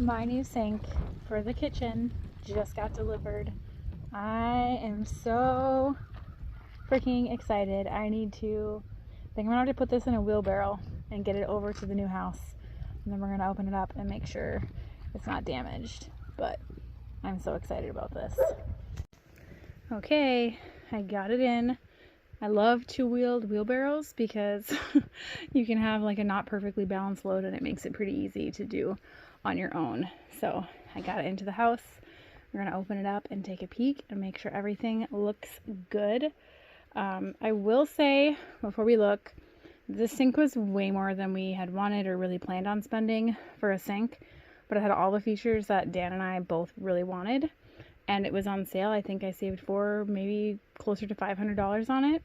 My new sink for the kitchen just got delivered. I am so freaking excited. I think I'm gonna have to put this in a wheelbarrow and get it over to the new house. And then we're gonna open it up and make sure it's not damaged. But I'm so excited about this. Okay, I got it in. I love two-wheeled wheelbarrows because you can have like a not perfectly balanced load and it makes it pretty easy to do on your own. So I got it into the house. We're gonna open it up and take a peek and make sure everything looks good. I will say before we look, this sink was way more than we had wanted or really planned on spending for a sink, but it had all the features that Dan and I both really wanted, and it was on sale. I think I saved maybe closer to $500 on it.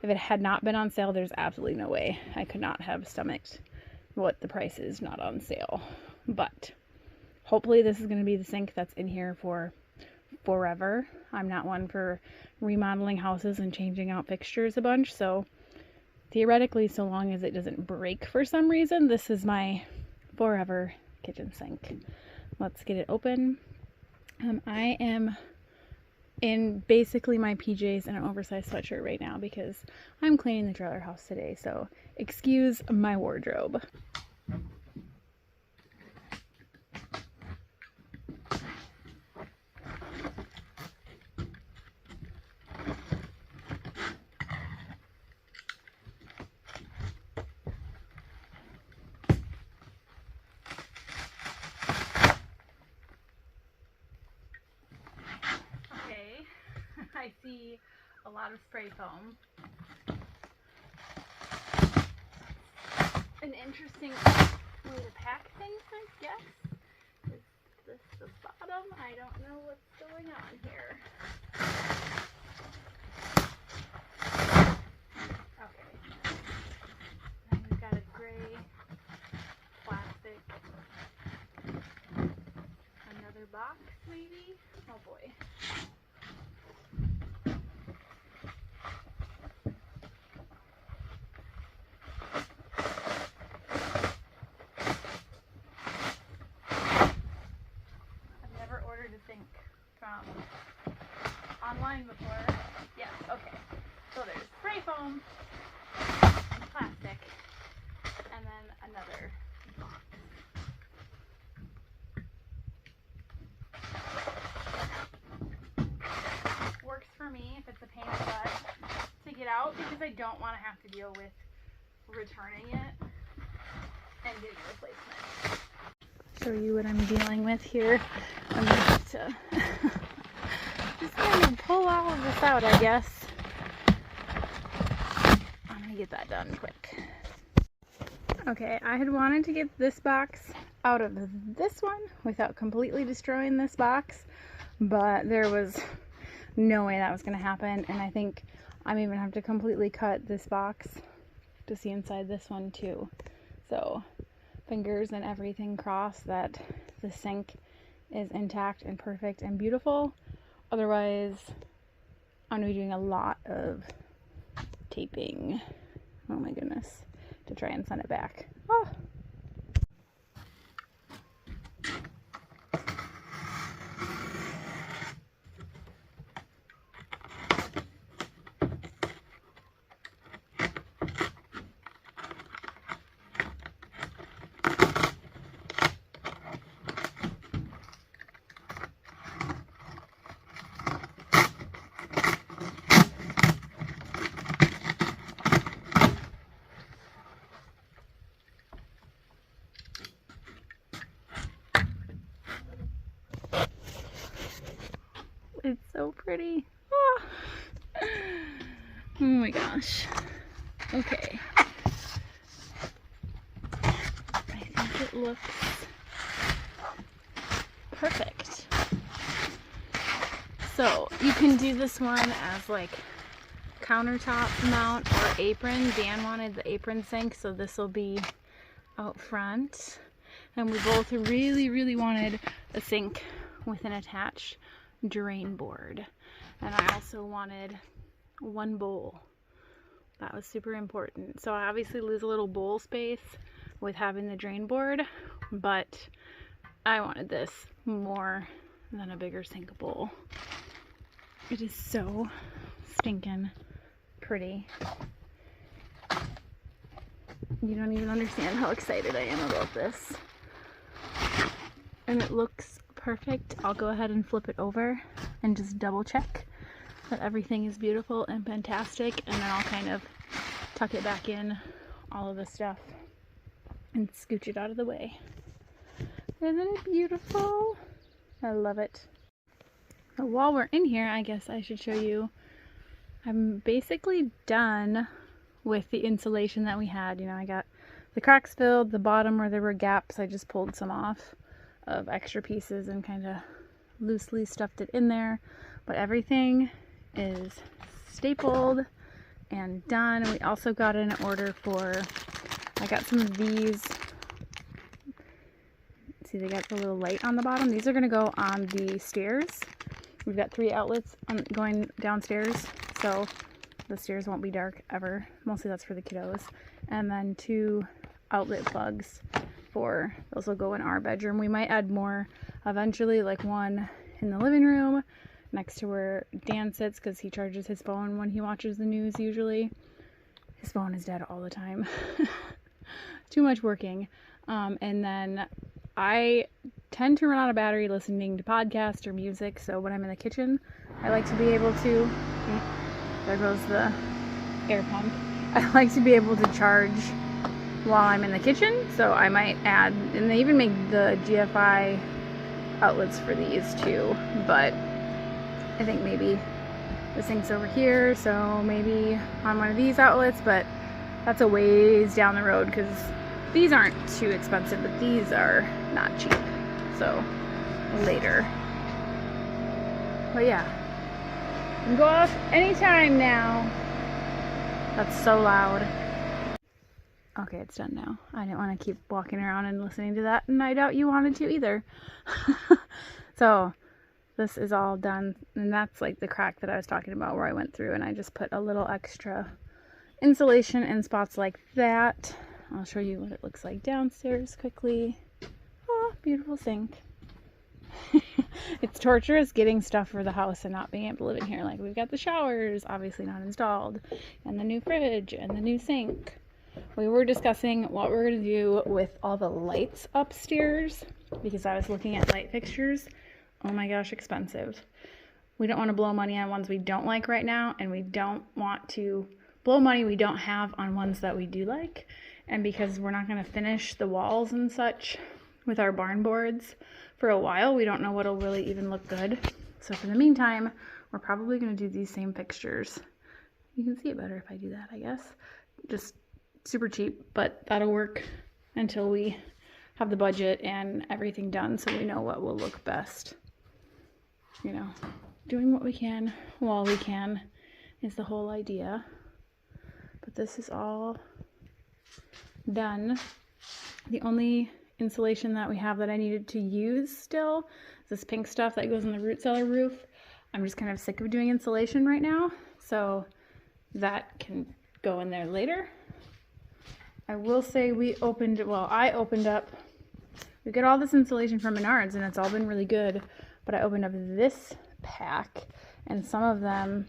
If it had not been on sale, there's absolutely no way I could not have stomached what the price is not on sale. But hopefully this is going to be the sink that's in here for forever. I'm not one for remodeling houses and changing out fixtures a bunch, so theoretically, so long as it doesn't break for some reason, this is my forever kitchen sink. Let's get it open. I am in basically my PJs and an oversized sweatshirt right now because I'm cleaning the trailer house today, so excuse my wardrobe. I see a lot of spray foam. An interesting way to pack things, I guess. Is this the bottom? I don't know what's going on here. Okay. Then we've got a gray plastic. Another box, maybe? Oh boy. Think from online before. Yes, okay. So there's spray foam and plastic and then another box. Works for me if it's a pain in the butt to get out because I don't want to have to deal with returning it and getting a replacement. Show you what I'm dealing with here. I'm gonna have to just kind of pull all of this out, I guess. I'm gonna get that done quick. Okay, I had wanted to get this box out of this one without completely destroying this box, but there was no way that was gonna happen, and I think I'm even gonna have to completely cut this box to see inside this one too. So fingers and everything crossed that the sink is intact and perfect and beautiful. Otherwise, I'm gonna be doing a lot of taping. Oh my goodness, to try and send it back. Oh. It's so pretty. Oh. Oh my gosh. Okay. I think it looks perfect. So you can do this one as like countertop mount or apron. Dan wanted the apron sink, so this will be out front. And we both really wanted a sink with an attached drain board, and I also wanted one bowl. That was super important. So I obviously lose a little bowl space with having the drain board, but I wanted this more than a bigger sink bowl. It is so stinking pretty. You don't even understand how excited I am about this. And it looks perfect. I'll go ahead and flip it over and just double check that everything is beautiful and fantastic, and then I'll kind of tuck it back in, all of the stuff, and scooch it out of the way. Isn't it beautiful? I love it. So while we're in here, I guess I should show you, I'm basically done with the insulation that we had. You know, I got the cracks filled, the bottom where there were gaps, I just pulled some off of extra pieces and kind of loosely stuffed it in there. But everything is stapled and done. We also got an order for, I got some of these. See, they got the little light on the bottom. These are going to go on the stairs. We've got 3 outlets going downstairs, so the stairs won't be dark ever. Mostly that's for the kiddos. And then 2 outlet plugs for, those will go in our bedroom. We might add more eventually, like one in the living room next to where Dan sits, because he charges his phone when he watches the news usually. His phone is dead all the time. Too much working. And then I tend to run out of battery listening to podcasts or music, so when I'm in the kitchen, I like to be able to, there goes the air pump. I like to be able to charge while I'm in the kitchen, so I might add, and they even make the GFI outlets for these too, but I think maybe the sink's over here, so maybe on one of these outlets, but that's a ways down the road because these aren't too expensive, but these are not cheap, so later. But yeah, you can go off anytime now. That's so loud. Okay, it's done now. I didn't want to keep walking around and listening to that, and I doubt you wanted to either. So this is all done, and that's like the crack that I was talking about where I went through and I just put a little extra insulation in spots like that. I'll show you what it looks like downstairs quickly. Oh, beautiful sink. It's torturous getting stuff for the house and not being able to live in here. Like, we've got the showers, obviously not installed, and the new fridge and the new sink. We were discussing what we're going to do with all the lights upstairs, because I was looking at light fixtures. Oh my gosh, expensive. We don't want to blow money on ones we don't like right now, and we don't want to blow money we don't have on ones that we do like. And because we're not going to finish the walls and such with our barn boards for a while, we don't know what'll really even look good. So for the meantime, we're probably going to do these same fixtures. You can see it better if I do that, I guess. Just super cheap, but that'll work until we have the budget and everything done, so we know what will look best. You know, doing what we can while we can is the whole idea. But this is all done. The only insulation that we have that I needed to use still is this pink stuff that goes on the root cellar roof. I'm just kind of sick of doing insulation right now, so that can go in there later. I will say I opened up, we get all this insulation from Menards and it's all been really good, but I opened up this pack and some of them,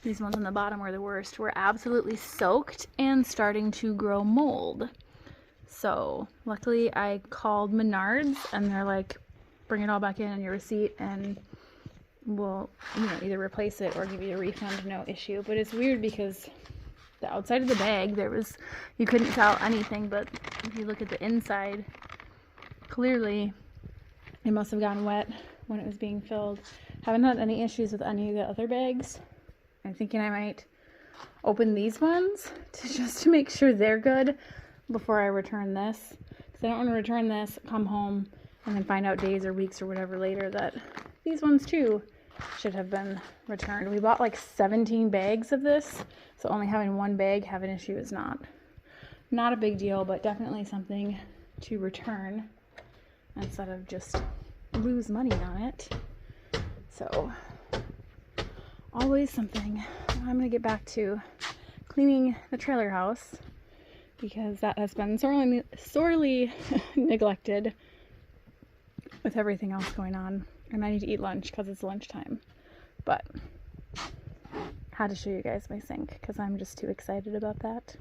these ones on the bottom were the worst, were absolutely soaked and starting to grow mold. So luckily I called Menards and they're like, bring it all back in your receipt and we'll, either replace it or give you a refund, no issue. But it's weird because the outside of the bag, you couldn't tell anything, but if you look at the inside, clearly it must have gotten wet when it was being filled. Haven't had any issues with any of the other bags. I'm thinking I might open these ones just to make sure they're good before I return this, because I don't want to return this, come home, and then find out days or weeks or whatever later that these ones too should have been returned. We bought like 17 bags of this, so only having one bag have an issue is not a big deal, but definitely something to return instead of just lose money on it. So always something. I'm gonna get back to cleaning the trailer house because that has been sorely neglected. with everything else going on. And I need to eat lunch because it's lunchtime. But had to show you guys my sink because I'm just too excited about that.